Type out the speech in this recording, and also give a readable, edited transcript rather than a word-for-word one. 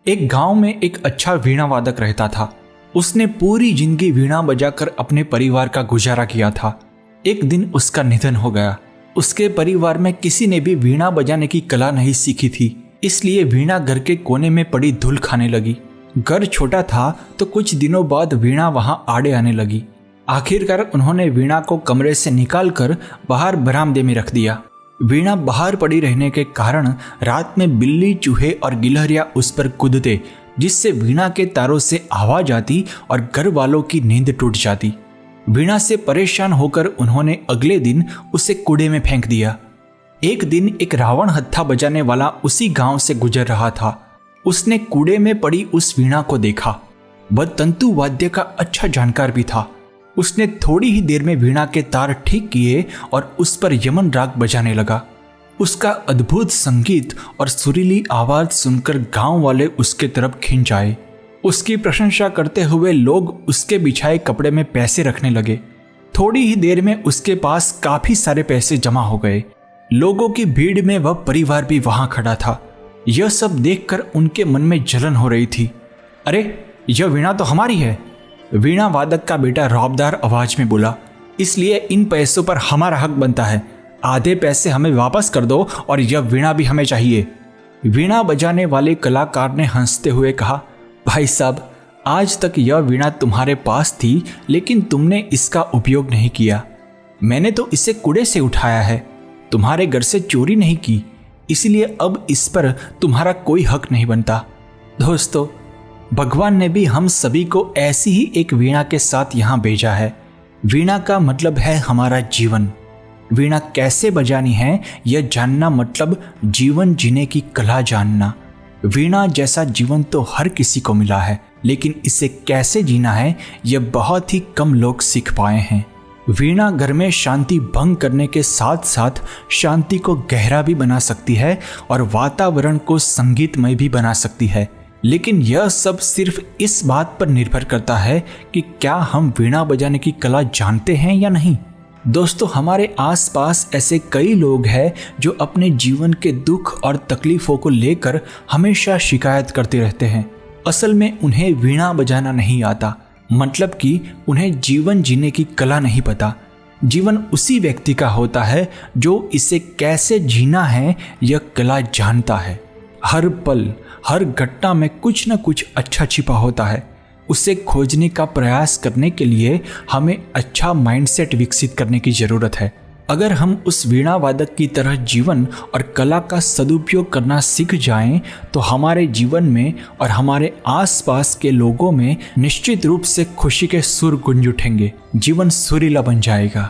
एक गांव में एक अच्छा वीणा वादक रहता था। उसने पूरी जिंदगी वीणा बजाकर अपने परिवार का गुजारा किया था। एक दिन उसका निधन हो गया। उसके परिवार में किसी ने भी वीणा बजाने की कला नहीं सीखी थी, इसलिए वीणा घर के कोने में पड़ी धूल खाने लगी। घर छोटा था तो कुछ दिनों बाद वीणा वहां आड़े आने लगी। आखिरकार उन्होंने वीणा को कमरे से निकालकर बाहर बरामदे में रख दिया। वीणा बाहर पड़ी रहने के कारण रात में बिल्ली, चूहे और गिलहरियां उस पर कूदते, जिससे वीणा के तारों से आवाज आती और घर वालों की नींद टूट जाती। वीणा से परेशान होकर उन्होंने अगले दिन उसे कूड़े में फेंक दिया। एक दिन एक रावण हत्था बजाने वाला उसी गांव से गुजर रहा था। उसने कूड़े में पड़ी उस वीणा को देखा। वह तंतु वाद्य का अच्छा जानकार भी था। उसने थोड़ी ही देर में वीणा के तार ठीक किए और उस पर यमन राग बजाने लगा। उसका अद्भुत संगीत और सुरीली आवाज सुनकर गांव वाले उसके तरफ खिंच आए। उसकी प्रशंसा करते हुए लोग उसके बिछाए कपड़े में पैसे रखने लगे। थोड़ी ही देर में उसके पास काफी सारे पैसे जमा हो गए। लोगों की भीड़ में वह परिवार भी वहां खड़ा था। यह सब देखकर उनके मन में जलन हो रही थी। अरे, यह वीणा तो हमारी है, वीणा वादक का बेटा रौबदार आवाज में बोला। इसलिए इन पैसों पर हमारा हक बनता है। आधे पैसे हमें वापस कर दो और यह वीणा भी हमें चाहिए। वीणा बजाने वाले कलाकार ने हंसते हुए कहा, भाई साहब, आज तक यह वीणा तुम्हारे पास थी, लेकिन तुमने इसका उपयोग नहीं किया। मैंने तो इसे कूड़े से उठाया है, तुम्हारे घर से चोरी नहीं की, इसलिए अब इस पर तुम्हारा कोई हक नहीं बनता। दोस्तों, भगवान ने भी हम सभी को ऐसी ही एक वीणा के साथ यहाँ भेजा है। वीणा का मतलब है हमारा जीवन। वीणा कैसे बजानी है यह जानना मतलब जीवन जीने की कला जानना। वीणा जैसा जीवन तो हर किसी को मिला है, लेकिन इसे कैसे जीना है यह बहुत ही कम लोग सीख पाए हैं। वीणा घर में शांति भंग करने के साथ साथ शांति को गहरा भी बना सकती है और वातावरण को संगीतमय भी बना सकती है। लेकिन यह सब सिर्फ इस बात पर निर्भर करता है कि क्या हम वीणा बजाने की कला जानते हैं या नहीं। दोस्तों, हमारे आसपास ऐसे कई लोग हैं जो अपने जीवन के दुख और तकलीफों को लेकर हमेशा शिकायत करते रहते हैं। असल में उन्हें वीणा बजाना नहीं आता, मतलब कि उन्हें जीवन जीने की कला नहीं पता। जीवन उसी व्यक्ति का होता है जो इसे कैसे जीना है यह कला जानता है। हर पल, हर घटना में कुछ न कुछ अच्छा छिपा होता है। उसे खोजने का प्रयास करने के लिए हमें अच्छा माइंडसेट विकसित करने की जरूरत है। अगर हम उस वीणा वादक की तरह जीवन और कला का सदुपयोग करना सीख जाएं, तो हमारे जीवन में और हमारे आसपास के लोगों में निश्चित रूप से खुशी के सुर गूंज उठेंगे। जीवन सुरीला बन जाएगा।